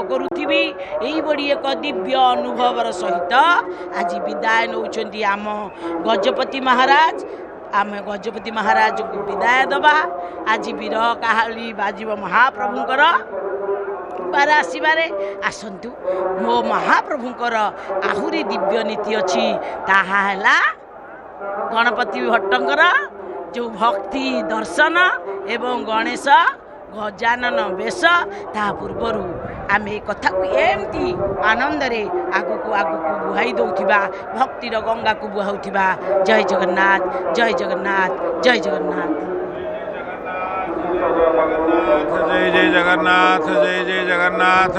करुथिबी एई बड़ी एक दिव्य अनुभवर सहित आज विदाय नौचंदी आम गजपति महाराज। आम गजपति महाराज को विदाय दबा। आज वीर काहाली बाजिब महाप्रभुंकर बार आसबारे आसतु मो महाप्रभुंकर आहुरी दिव्य नीति अच्छी ताहा हैला गणपति भट्टंकर जो भक्ति दर्शन एवं गणेश गजानन बेश ता पूर्वर आम ए कथा को एमती आनंद रे आगु को बुहाई दौथिबा भक्तिर गंगा को बुहाउथिबा। जय जगन्नाथ जय जगन्नाथ जय जगन्नाथ जय जय जगन्नाथ जय जय जगन्नाथ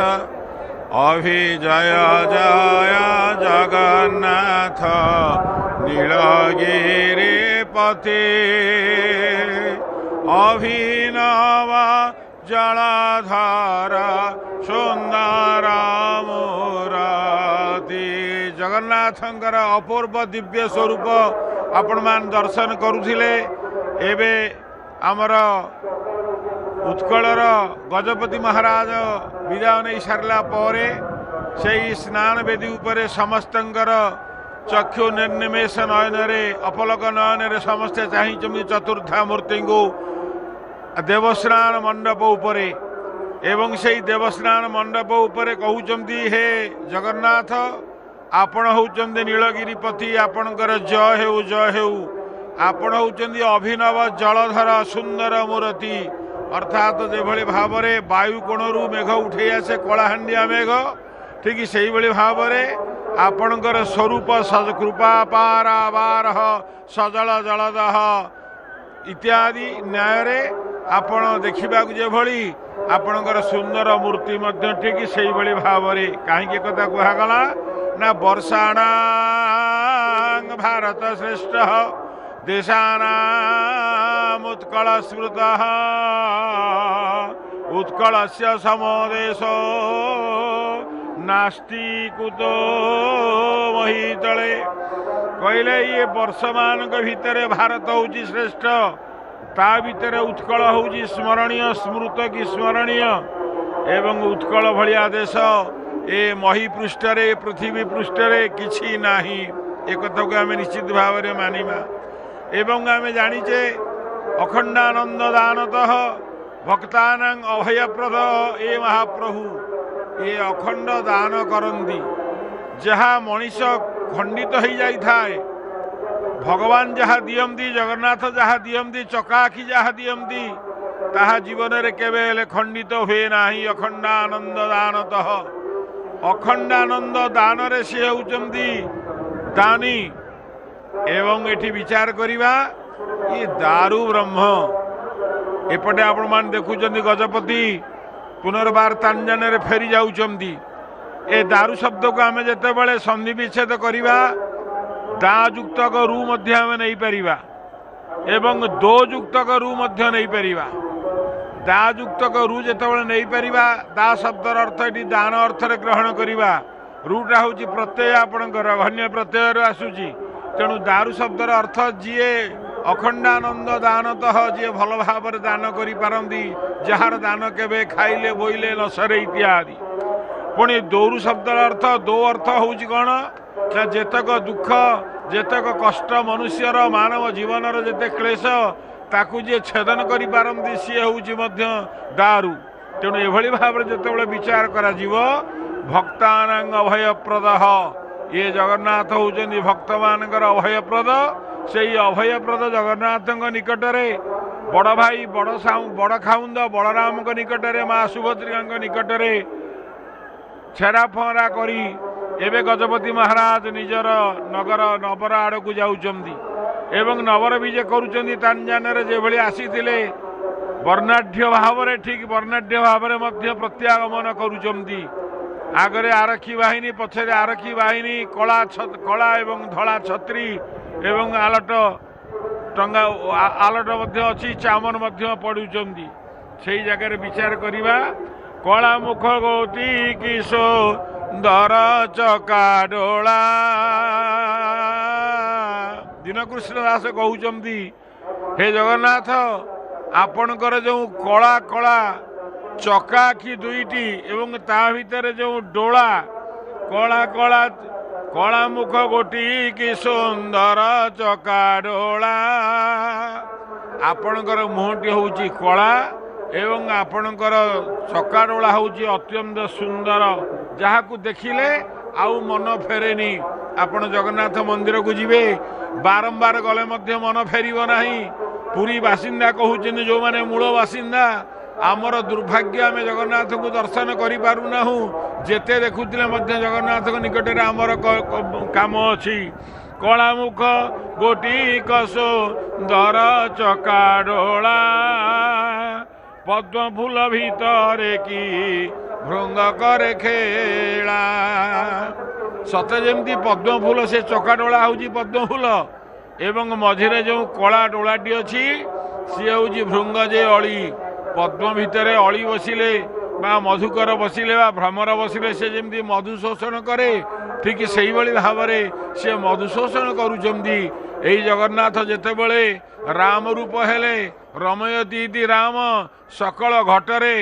अभि जय जय जगन्नाथ नीलगिरी पति अभिनव जलधार सुंदर मूर्ति। जगन्नाथंकर अपूर्व दिव्य स्वरूप आपण मान दर्शन करुथिले। एबे आमर उत्कलर गजपति महाराज विदाय नहीं सारा पर से स्नान वेदी उपरे समस्तंकर चक्षु निर्निमेष नयन अपलक नयन समस्ते चाहिए चतुर्था मूर्ति को देवस्नान मंडप उपरे एवं से देवस्नान मंडप उपरे कहउचंदी हे जगन्नाथ आपण होउचंदी नीलगिरीपति आपणकर जय हेउ आपण होउचंदी अभिनव जलधर सुंदर मूर्ति। अर्थात जेभली भाव में वायु कोणरू मेघ उठे आसे कलाहांडिया मेघ ठीक से भाव में आपणकर स्वरूप कृपा पारावार सजल जलदह इत्यादि न्याय आपण देखा जेभली आपणकर सुंदर मूर्ति मध्य ठीक से भाव में कहीं कथा कहगला ना वर्षाण भारत श्रेष्ठ देशानाम उत्कल स्मृत उत्कलस्य समदेशो नास्ति कुतो मही तले कहले ये वर्षमान भितर भारत होची श्रेष्ठ ता भितर उत्कल होची स्मरणीय स्मृत की स्मरणीय एवं उत्कल भलिया देश ए मही पृष्ठरे पृथ्वी पृष्ठरे किछि नाही एक कथा को आम निश्चित भाव में मानिबा। एवं आम जानिचे अखंडानंद दानतः भक्तानां अभयप्रद ए महाप्रभु ये अखंड दान करती जहाँ मनीष खंडित हो जाई थाए भगवान जहाँ दियंती जगन्नाथ जहाँ दियंती चकाखी जहाँ दियंती ताहा जीवन रे केबे खंडित हुए नाही। अखंडानंद दानतः अखंडानंद दान रे से होउचंदी दानी। एवं एठी विचार करिबा ये दारु ब्रह्म एपटे आपण मान देखुचंदी गजपति पुनर्बार तांजन रे फेरी जाउचंदी। ए दारु शब्द को आमे जते बेले संधि विच्छेद करिबा दा युक्तक रु मध्य आमे नहीं परिबा एवं दो युक्तक रु मध्य नहीं परिबा। दा युक्तक रु जते बेले नहीं परिबा दा शब्दर अर्थ एटी दान अर्थ रे ग्रहण करिबा। रुटा होची प्रत्यय आपणकर घन्य प्रत्यय रे आसुची तेणु दारु शब्दर अर्थ जीए अखंडानंद दानतः जी भल भाव दान करी पारंती जार दान केबे खाइले बोइले न सरे इत्यादि। पुणी दौरु शब्दर अर्थ दो अर्थ होउची कौन ना जेतक दुख जेतक कष्ट मनुष्यर मानव जीवनर जेते क्लेश ताकू जे छेदन करी पारंती सी होउची मध्य दारु। तेणु एभली भाव जेतेबेले विचार करा जीव भक्तानां अभयप्रद ये जगन्नाथ होउचंदी भक्त मानकर अभयप्रद। से अभयप्रद जगन्नाथ निकटरे बड़ भाई बड़ खाउंद बलराम निकटरे माँ सुभद्रिका निकटरे छेरा फहरा करी एवं गजपति महाराज निजर नगर नवर आड़ को जाउचंदी एवं नवर विजय करुचंदी तांजान जे भली आसीथिले वर्णाढ्य भाव में ठीक वर्णाढ्य भाव में मध्य प्रत्यागमन करुचंदी। आगरे आरक्षी बाहिनी पछरे आरक्षी बाहिनी कला एवं धला छत्री एवं आलट टंगा आलट मध्य अच्छी चामन मध्य पड़ुचंदी। से जगह विचार करिबा कला मुख गौती किशो दर चका डोला दीनकृष्ण दास कहउचंदी हे जगन्नाथ आपणकर जो कला कला ଚକା ଆଖି ଦୁଇଟି ଏବଂ ତା ଭିତରେ ଯେଉଁ ଡୋଳା କଳା କଳା କଳା ମୁଖ ଗୋଟି କି ସୁନ୍ଦର ଚକା ଡୋଳା। ଆପଣଙ୍କର ମୁହଁଟି ହେଉଛି କଳା ଏବଂ ଆପଣଙ୍କର ଚକା ଡୋଳା ହେଉଛି ଅତ୍ୟନ୍ତ ସୁନ୍ଦର, ଯାହାକୁ ଦେଖିଲେ ଆଉ ମନ ଫେରେନି। ଆପଣ ଜଗନ୍ନାଥ ମନ୍ଦିରକୁ ଯିବେ, ବାରମ୍ବାର ଗଲେ ମଧ୍ୟ ମନ ଫେରିବ ନାହିଁ। ପୁରୀ ବାସିନ୍ଦା କହୁଛନ୍ତି ଯେଉଁମାନେ ମୂଳ ବାସିନ୍ଦା, ଆମର ଦୁର୍ଭାଗ୍ୟ ଆମେ ଜଗନ୍ନାଥଙ୍କୁ ଦର୍ଶନ କରିପାରୁନାହୁଁ। ଯେତେ ଦେଖୁଥିଲେ ମଧ୍ୟ ଜଗନ୍ନାଥଙ୍କ ନିକଟରେ ଆମର କାମ ଅଛି। କଳା ମୁଖ ଗୋଟି ସୁନ୍ଦର ଚକା ଡୋଳା, ପଦ୍ମ ଫୁଲ ଭିତରେ କି ଭୃଙ୍ଗ କରେ ଖେଳା। ସତେ ଯେମିତି ପଦ୍ମ ଫୁଲ, ସେ ଚକା ଡୋଳା ହେଉଛି ପଦ୍ମ ଫୁଲ ଏବଂ ମଝିରେ ଯେଉଁ କଳା ଡୋଳାଟି ଅଛି ସିଏ ହେଉଛି ଭୃଙ୍ଗ ଯେ ଅଳି। ପଦ୍ମ ଭିତରେ ଅଳି ବସିଲେ ବା ମଧୁକର ବସିଲେ ବା ଭ୍ରମର ବସିଲେ ସେ ଯେମିତି ମଧୁ ଶୋଷଣ କରେ, ଠିକ୍ ସେଇଭଳି ଭାବରେ ସେ ମଧୁ ଶୋଷଣ କରୁଛନ୍ତି। ଏହି ଜଗନ୍ନାଥ ଯେତେବେଳେ ରାମ ରୂପ ହେଲେ, ରମୟତି ଇତି ରାମ, ସକଳ ଘଟରେ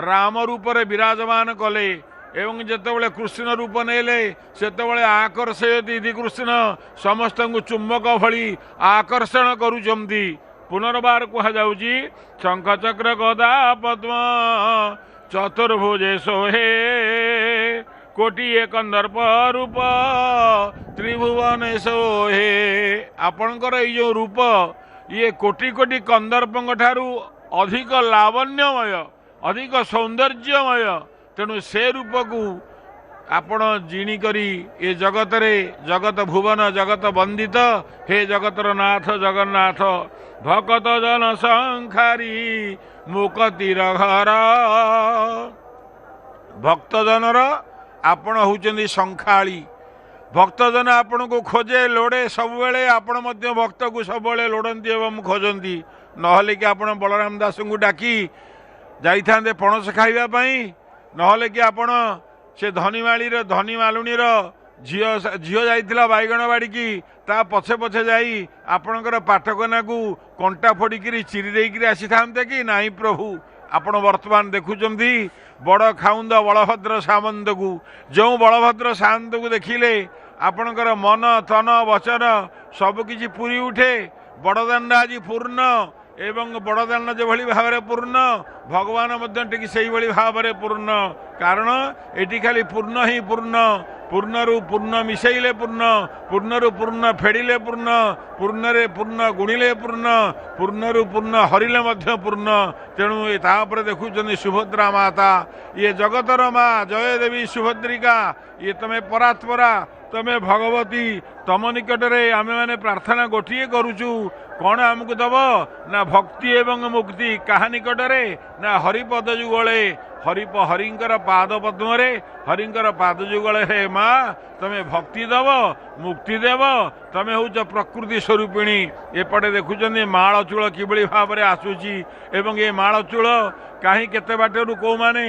ରାମ ରୂପରେ ବିରାଜମାନ କଲେ ଏବଂ ଯେତେବେଳେ କୃଷ୍ଣ ରୂପ ନେଲେ ସେତେବେଳେ ଆକର୍ଷୟତି ଇତି କୃଷ୍ଣ, ସମସ୍ତଙ୍କୁ ଚୁମ୍ବକ ଭଳି ଆକର୍ଷଣ କରୁଛନ୍ତି। ପୁନର୍ବାର କୁହାଯାଉଛି ଶଙ୍ଖ ଚକ୍ର ଗଦା ପଦ୍ମ ଚତୁର୍ଭୁଜେ ଶୋହେ, କୋଟିଏ କନ୍ଦର୍ପ ରୂପ ତ୍ରିଭୁବନେ ଶୋହେ। ଆପଣଙ୍କର ଏଇ ଯେଉଁ ରୂପ, ଇଏ କୋଟି କୋଟି କନ୍ଦର୍ପଙ୍କ ଠାରୁ ଅଧିକ ଲାବଣ୍ୟମୟ, ଅଧିକ ସୌନ୍ଦର୍ଯ୍ୟମୟ। ତେଣୁ ସେ ରୂପକୁ ଆପଣ ଜିଣି କରି ଏ ଜଗତରେ, ଜଗତ ଭୁବନ ଜଗତ ବନ୍ଦିତ, ହେ ଜଗତର ନାଥ ଜଗନ୍ନାଥ। ଭକତ ଜନ ସଂଖାରୀ ମୁକତିର ଘର, ଭକ୍ତଜନର ଆପଣ ହେଉଛନ୍ତି ସଂଖାଳୀ। ଭକ୍ତଜନ ଆପଣଙ୍କୁ ଖୋଜେ, ଲୋଡ଼େ ସବୁବେଳେ। ଆପଣ ମଧ୍ୟ ଭକ୍ତକୁ ସବୁବେଳେ ଲୋଡ଼ନ୍ତି ଏବଂ ଖୋଜନ୍ତି। ନହେଲେ କି ଆପଣ ବଳରାମ ଦାସଙ୍କୁ ଡାକି ଯାଇଥାନ୍ତେ ପଣସ ଖାଇବା ପାଇଁ, ନହେଲେ କି ଆପଣ ସେ ଧନୀ ମାଲୁଣୀର ଝିଅ ଯାଇଥିଲା ବାଇଗଣ ବାଡ଼ିକି, ତା ପଛେ ପଛେ ଯାଇ ଆପଣଙ୍କର ପାଠକନାକୁ କଣ୍ଟା ଫୋଡ଼ିକିରି ଚିରି ଦେଇକିରି ଆସିଥାନ୍ତେ କି? ନାହିଁ ପ୍ରଭୁ, ଆପଣ ବର୍ତ୍ତମାନ ଦେଖୁଛନ୍ତି ବଡ଼ ଖାଉନ୍ଦ ବଳଭଦ୍ର ସାମନ୍ତକୁ। ଯେଉଁ ବଳଭଦ୍ର ସାମନ୍ତକୁ ଦେଖିଲେ ଆପଣଙ୍କର ମନ ତନ ବଚନ ସବୁକିଛି ପୁରି ଉଠେ। ବଡ଼ଦାଣ୍ଡ ଆଜି ପୂର୍ଣ୍ଣ ଏବଂ ବଡ଼ଦାଣ୍ଡ ଯେଭଳି ଭାବରେ ପୂର୍ଣ୍ଣ, ଭଗବାନ ମଧ୍ୟ ଟିକେ ସେଇଭଳି ଭାବରେ ପୂର୍ଣ୍ଣ। କାରଣ ଏଠି ଖାଲି ପୂର୍ଣ୍ଣ ହିଁ ପୂର୍ଣ୍ଣ। ପୂର୍ଣ୍ଣରୁ ପୂର୍ଣ୍ଣ ମିଶେଇଲେ ପୂର୍ଣ୍ଣ, ପୂର୍ଣ୍ଣରୁ ପୂର୍ଣ୍ଣ ଫେଡ଼ିଲେ ପୂର୍ଣ୍ଣ, ପୂର୍ଣ୍ଣରେ ପୂର୍ଣ୍ଣ ଗୁଣିଲେ ପୂର୍ଣ୍ଣ, ପୂର୍ଣ୍ଣରୁ ପୂର୍ଣ୍ଣ ହରିଲେ ମଧ୍ୟ ପୂର୍ଣ୍ଣ। ତେଣୁ ତାପରେ ଦେଖୁଛନ୍ତି ସୁଭଦ୍ରା ମାତା, ଇଏ ଜଗତର ମା ଜୟ ଦେବୀ ସୁଭଦ୍ରିକା, ଇଏ ତମେ ପରାତ୍ପରା, ତମେ ଭଗବତୀ। ତମ ନିକଟରେ ଆମେମାନେ ପ୍ରାର୍ଥନା ଗୋଟିଏ କରୁଛୁ, କ'ଣ ଆମକୁ ଦେବ ନା ଭକ୍ତି ଏବଂ ମୁକ୍ତି। କାହା ନିକଟରେ ନା ହରିପଦ ଯୁଗଳେ, ହରିଙ୍କର ପାଦ ପଦ୍ମରେ, ହରିଙ୍କର ପାଦ ଯୁଗଳେ ହେ ମା ତମେ ଭକ୍ତି ଦେବ, ମୁକ୍ତି ଦେବ। ତମେ ହେଉଛ ପ୍ରକୃତି ସ୍ୱରୂପିଣୀ। ଏପଟେ ଦେଖୁଛନ୍ତି ମାଳଚୂଳ କିଭଳି ଭାବରେ ଆସୁଛି ଏବଂ ଏ ମାଳଚୂଳ କାହିଁ କେତେ ବାଟରୁ କେଉଁମାନେ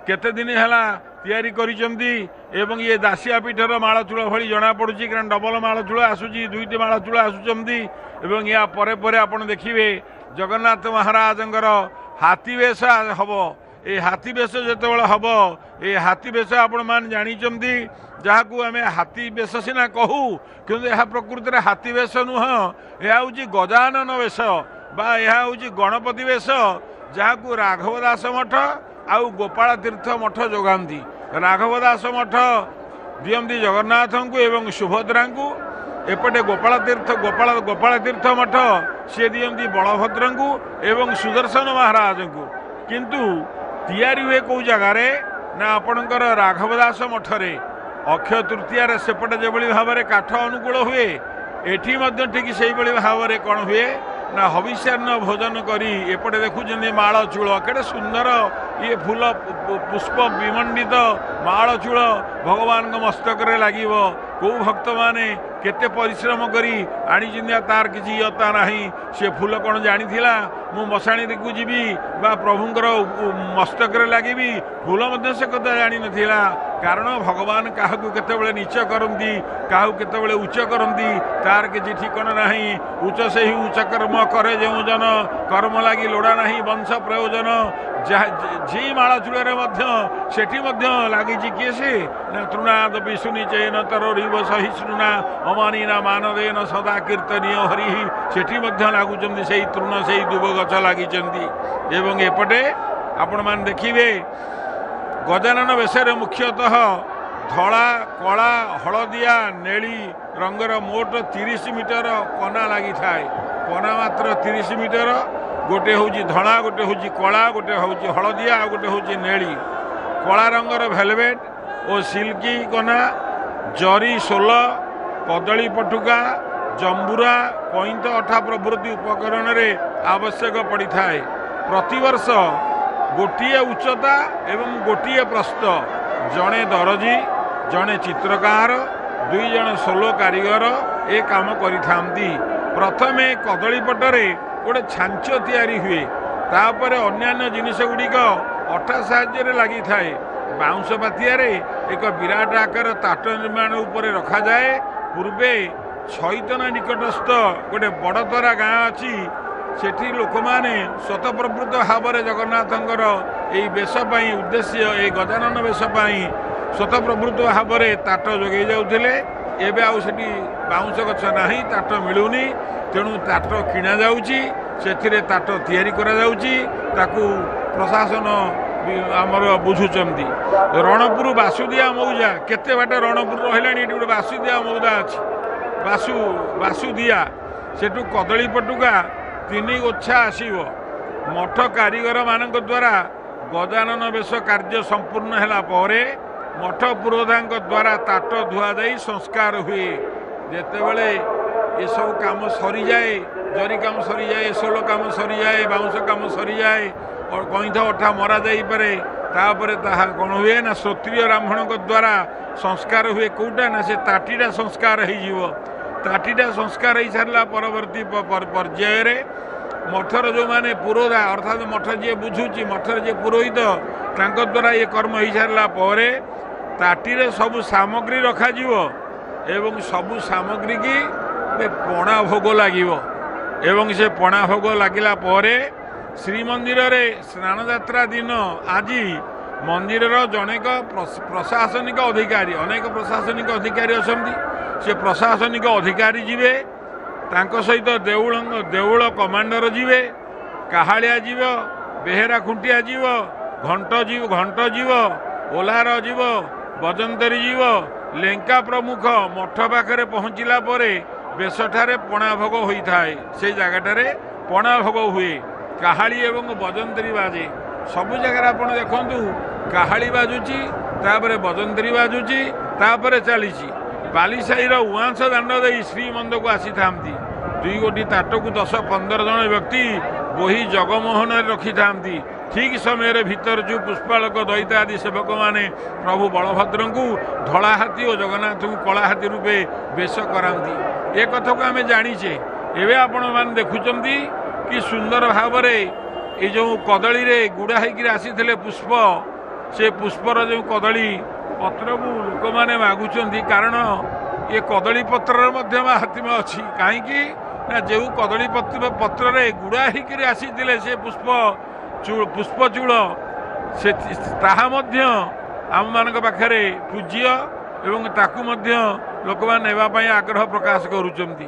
କେତେ ଦିନ ହେଲା ତିଆରି କରିଛନ୍ତି ଏବଂ ଇଏ ଦାସିଆ ପୀଠର ମାଳଚୂଳ ଭଳି ଜଣାପଡ଼ୁଛି, କାରଣ ଡବଲ ମାଳଚୂଳ ଆସୁଛି, ଦୁଇଟି ମାଳଚୂଳ ଆସୁଛନ୍ତି। ଏବଂ ଏହା ପରେ ପରେ ଆପଣ ଦେଖିବେ ଜଗନ୍ନାଥ ମହାରାଜଙ୍କର ହାତୀ ବେଶ ହେବ। ଏ ହାତୀ ବେଶ ଯେତେବେଳେ ହେବ, ଏ ହାତୀ ବେଶ ଆପଣମାନେ ଜାଣିଛନ୍ତି, ଯାହାକୁ ଆମେ ହାତୀ ବେଶ ସିନା କହୁ, କିନ୍ତୁ ଏହା ପ୍ରକୃତିରେ ହାତୀ ବେଶ ନୁହଁ। ଏହା ହେଉଛି ଗଜାନନ ବେଶ ବା ଏହା ହେଉଛି ଗଣପତି ବେଶ, ଯାହାକୁ ରାଘବ ଦାସ ମଠ ଆଉ ଗୋପାଳ ତୀର୍ଥ ମଠ ଯୋଗାନ୍ତି। ରାଘବ ଦାସ ମଠ ଦିଅନ୍ତି ଜଗନ୍ନାଥଙ୍କୁ ଏବଂ ସୁଭଦ୍ରାଙ୍କୁ, ଏପଟେ ଗୋପାଳ ତୀର୍ଥ ମଠ ସିଏ ଦିଅନ୍ତି ବଳଭଦ୍ରଙ୍କୁ ଏବଂ ସୁଦର୍ଶନ ମହାରାଜଙ୍କୁ। କିନ୍ତୁ ତିଆରି ହୁଏ କେଉଁ ଜାଗାରେ ନା ଆପଣଙ୍କର ରାଘବ ଦାସ ମଠରେ। ଅକ୍ଷୟ ତୃତୀୟାରେ ସେପଟେ ଯେଭଳି ଭାବରେ କାଠ ଅନୁକୂଳ ହୁଏ, ଏଠି ମଧ୍ୟ ଠିକ୍ ସେଇଭଳି ଭାବରେ କ'ଣ ହୁଏ ନା ହବିଷ୍ୟାନ୍ନ ଭୋଜନ କରି ଏପଟେ ଦେଖୁଛନ୍ତି ମାଳଚୂଳ, କେଡ଼େ ସୁନ୍ଦର ଇଏ ଫୁଲ ପୁଷ୍ପ ବିମଣ୍ଡିତ ମାଳଚୂଳ ଭଗବାନଙ୍କ ମସ୍ତକରେ ଲାଗିବ। କେଉଁ ଭକ୍ତମାନେ କେତେ ପରିଶ୍ରମ କରି ଆଣିଛନ୍ତି, ତାର କିଛି ଇୟତା ନାହିଁ। ସେ ଫୁଲ କ'ଣ ଜାଣିଥିଲା ମୁଁ ମଶାଣୀକୁ ଯିବି ବା ପ୍ରଭୁଙ୍କର ମସ୍ତକରେ ଲାଗିବି, ଭୁଲ ମଧ୍ୟ ସେ କଥା ଜାଣିନଥିଲା। କାରଣ ଭଗବାନ କାହାକୁ କେତେବେଳେ ନିଚ କରନ୍ତି, କାହାକୁ କେତେବେଳେ ଉଚ୍ଚ କରନ୍ତି ତାର କିଛି ଠିକଣା ନାହିଁ। ଉଚ୍ଚ ସେହି ଉଚ୍ଚ କର୍ମ କରେ ଯେଉଁ ଜନ, କର୍ମ ଲାଗି ଲୋଡ଼ା ନାହିଁ ବଂଶ ପ୍ରୟୋଜନ। ଝି ମାଳ ଚୂଳରେ ମଧ୍ୟ ସେଠି ମଧ୍ୟ ଲାଗିଛି କିଏ ସେ ନା ତୃଣାଦ ବିଶୁନି ଚେନ ତରିବ ସହିଷ୍ଣୁନା ଅମାନିନା ମାନଦେନ ସଦା କୀର୍ତ୍ତନୀୟ ହରି। ସେଠି ମଧ୍ୟ ଲାଗୁଛନ୍ତି ସେଇ ତୃଣ, ସେଇ ଦୁବ ଗଛ ଲାଗିଛନ୍ତି। ଏବଂ ଏପଟେ ଆପଣମାନେ ଦେଖିବେ ଗଜାନନ ବେଶରେ ମୁଖ୍ୟତଃ ଧଳା, କଳା, ହଳଦିଆ, ନେଳି ରଙ୍ଗର ମୋଟ 30 ମିଟର କନା ଲାଗିଥାଏ। କନା ମାତ୍ର 30 ମିଟର। ଗୋଟେ ହେଉଛି ଧଳା, ଗୋଟେ ହେଉଛି କଳା, ଗୋଟେ ହେଉଛି ହଳଦିଆ, ଆଉ ଗୋଟେ ହେଉଛି ନେଳି। କଳା ରଙ୍ଗର ଭେଲଭେଟ୍ ଓ ସିଲ୍କି କନା, ଜରି ସୋଲ, କଦଳୀ ପଟୁକା, ଜମ୍ବୁରା, କଇଁତ ଅଠା ପ୍ରଭୃତି ଉପକରଣରେ ଆବଶ୍ୟକ ପଡ଼ିଥାଏ। ପ୍ରତିବର୍ଷ ଗୋଟିଏ ଉଚ୍ଚତା ଏବଂ ଗୋଟିଏ ପ୍ରସ୍ତ, ଜଣେ ଦରଜି, ଜଣେ ଚିତ୍ରକାର, 2 ଜଣ ସୋଲ କାରିଗର ଏ କାମ କରିଥାନ୍ତି। ପ୍ରଥମେ କଦଳୀ ପଟରେ ଗୋଟେ ଛାଞ୍ଚ ତିଆରି ହୁଏ, ତାପରେ ଅନ୍ୟାନ୍ୟ ଜିନିଷ ଗୁଡ଼ିକ ଅଠା ସାହାଯ୍ୟରେ ଲାଗିଥାଏ। ବାଉଁଶ ପାତିଆରେ ଏକ ବିରାଟ ଆକାର ତାଟ ନିର୍ମାଣ ଉପରେ ରଖାଯାଏ। ପୂର୍ବେ ଛଇତନା ନିକଟସ୍ଥ ଗୋଟେ ବଡ଼ତରା ଗାଁ ଅଛି, ସେଠି ଲୋକମାନେ ସ୍ୱତଃପ୍ରବୃତ୍ତ ଭାବରେ ଜଗନ୍ନାଥଙ୍କର ଏହି ବେଶ ପାଇଁ ଉଦ୍ଦେଶ୍ୟ, ଏହି ଗଜାନନ ବେଶ ପାଇଁ ସ୍ୱତଃପ୍ରବୃତ୍ତ ଭାବରେ ତାଟ ଯୋଗାଇ ଯାଉଥିଲେ। ଏବେ ଆଉ ସେଠି ବାଉଁଶ ଗଛ ନାହିଁ, ତାଟ ମିଳୁନି, ତେଣୁ ତାଟ କିଣାଯାଉଛି, ସେଥିରେ ତାଟ ତିଆରି କରାଯାଉଛି। ତାକୁ ପ୍ରଶାସନ ଆମର ବୁଝୁଛନ୍ତି। ରଣପୁର ବାସୁଦିଆ ମୌଜା, କେତେ ବାଟ ରଣପୁର ରହିଲାଣି, ଏଠି ଗୋଟେ ବାସୁଦିଆ ମୌଜା ଅଛି, ବାସୁଦିଆ। ସେଠୁ କଦଳୀ ପଟୁକା 3 ଗୋଚ୍ଛା ଆସିବ। ମଠ କାରିଗରମାନଙ୍କ ଦ୍ୱାରା ଗଜାନନ ବେଶ କାର୍ଯ୍ୟ ସମ୍ପୂର୍ଣ୍ଣ ହେଲା ପରେ ମଠ ପୁରୋଧାଙ୍କ ଦ୍ୱାରା ତାଟ ଧୁଆଯାଇ ସଂସ୍କାର ହୁଏ। ଯେତେବେଳେ ଏସବୁ କାମ ସରିଯାଏ, ଜରି କାମ ସରିଯାଏ, ସୋଲ କାମ ସରିଯାଏ, ବାଉଁଶ କାମ ସରିଯାଏ, କଇଁଥ ଅଠା ମରା ଯାଇପାରେ, ତାପରେ ତାହା କ'ଣ ହୁଏ ନା କ୍ଷତ୍ରିୟ ବ୍ରାହ୍ମଣଙ୍କ ଦ୍ୱାରା ସଂସ୍କାର ହୁଏ। କେଉଁଟା ନା ସେ ତାଟିଟା ସଂସ୍କାର ହେଇଯିବ। ତାଟିଟା ସଂସ୍କାର ହେଇସାରିଲା ପରବର୍ତ୍ତୀ ପର୍ଯ୍ୟାୟରେ ମଠର ଯେଉଁମାନେ ପୁରୋଧା, ଅର୍ଥାତ୍ ମଠ ଯିଏ ବୁଝୁଛି, ମଠର ଯିଏ ପୁରୋହିତ, ତାଙ୍କ ଦ୍ୱାରା ଏ କର୍ମ ହେଇସାରିଲା ପରେ ତାଟିରେ ସବୁ ସାମଗ୍ରୀ ରଖାଯିବ ଏବଂ ସବୁ ସାମଗ୍ରୀକି ପଣା ଭୋଗ ଲାଗିବ। ଏବଂ ସେ ପଣା ଭୋଗ ଲାଗିଲା ପରେ ଶ୍ରୀମନ୍ଦିରରେ ସ୍ନାନଯାତ୍ରା ଦିନ ଆଜି ମନ୍ଦିରର ଜଣେକ ପ୍ରଶାସନିକ ଅଧିକାରୀ, ଅନେକ ପ୍ରଶାସନିକ ଅଧିକାରୀ ଅଛନ୍ତି, ସେ ପ୍ରଶାସନିକ ଅଧିକାରୀ ଯିବେ, ତାଙ୍କ ସହିତ ଦେଉଳ କମାଣ୍ଡର ଯିବେ, କାହାଳିଆ ଯିବ, ବେହେରା ଖୁଣ୍ଟିଆ ଯିବ, ଘଣ୍ଟ ଯିବ, ଓଲାର ଯିବ, ବଜନ୍ତରୀ ଯିବ, ଲେଙ୍କା ପ୍ରମୁଖ ମଠ ପାଖରେ ପହଞ୍ଚିଲା ପରେ ବେଶଠାରେ ପଣା ଭୋଗ ହୋଇଥାଏ। ସେଇ ଜାଗାଟାରେ ପଣା ଭୋଗ ହୁଏ। କାହାଳି ଏବଂ ବଜନ୍ତରୀ ବାଜେ। ସବୁ ଜାଗାରେ ଆପଣ ଦେଖନ୍ତୁ କାହାଳି ବାଜୁଛି, ତାପରେ ବଜନ୍ତରୀ ବାଜୁଛି, ତାପରେ ଚାଲିଛି। ବାଲିସାହିର ଉଆଁସ ଦାଣ୍ଡ ଦେଇ ଶ୍ରୀମନ୍ଦିରକୁ ଆସିଥାନ୍ତି। 2 ଗୋଟି ତାଟକୁ 10-15 ଜଣ ବ୍ୟକ୍ତି ବୋହି ଜଗମୋହନରେ ରଖିଥାନ୍ତି। ଠିକ୍ ସମୟରେ ଭିତର ଯେଉଁ ପୁଷ୍ପାଳକ ଦଇତା ଆଦି ସେବକମାନେ ପ୍ରଭୁ ବଳଭଦ୍ରଙ୍କୁ ଧଳା ହାତୀ ଓ ଜଗନ୍ନାଥଙ୍କୁ କଳା ହାତୀ ରୂପେ ବେଶ କରାନ୍ତି। ଏ କଥାକୁ ଆମେ ଜାଣିଛେ। ଏବେ ଆପଣମାନେ ଦେଖୁଛନ୍ତି କି ସୁନ୍ଦର ଭାବରେ ଏ ଯେଉଁ କଦଳୀରେ ଗୁଡ଼ା ହେଇକିରି ଆସିଥିଲେ ପୁଷ୍ପ, ସେ ପୁଷ୍ପର ଯେଉଁ କଦଳୀ ପତ୍ରକୁ ଲୋକମାନେ ମାଗୁଛନ୍ତି। କାରଣ ଏ କଦଳୀ ପତ୍ରରେ ମଧ୍ୟ ମାହାତ୍ମ୍ୟ ଅଛି। କାହିଁକି ନା ଯେଉଁ କଦଳୀ ପତ୍ରରେ ଗୁଡ଼ା ହେଇକିରି ଆସିଥିଲେ ସେ ପୁଷ୍ପଚୂଳ, ସେ ତାହା ମଧ୍ୟ ଆମମାନଙ୍କ ପାଖରେ ପୂଜ୍ୟ ଏବଂ ତାକୁ ମଧ୍ୟ ଲୋକମାନେ ନେବା ପାଇଁ ଆଗ୍ରହ ପ୍ରକାଶ କରୁଛନ୍ତି।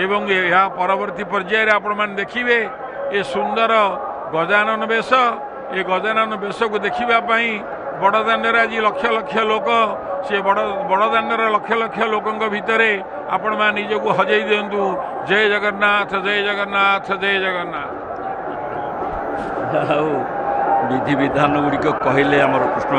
ଏବଂ ଏହା ପରବର୍ତ୍ତୀ ପର୍ଯ୍ୟାୟରେ ଆପଣମାନେ ଦେଖିବେ ଏ ସୁନ୍ଦର ଗଜାନନ ବେଶ। ଏ ଗଜାନନ ବେଶକୁ ଦେଖିବା ପାଇଁ ବଡ଼ଦାଣ୍ଡରେ ଆଜି ଲକ୍ଷ ଲକ୍ଷ ଲୋକ, ସେ ବଡ଼ଦାଣ୍ଡର ଲକ୍ଷ ଲକ୍ଷ ଲୋକଙ୍କ ଭିତରେ ଆପଣମାନେ ନିଜକୁ ହଜେଇ ଦିଅନ୍ତୁ। ଜୟ ଜଗନ୍ନାଥ, ଜୟ ଜଗନ୍ନାଥ, ଜୟ ଜଗନ୍ନାଥ। ଆଉ ବିଧିବିଧାନ ଗୁଡ଼ିକ କହିଲେ ଆମର କୃଷ୍ଣ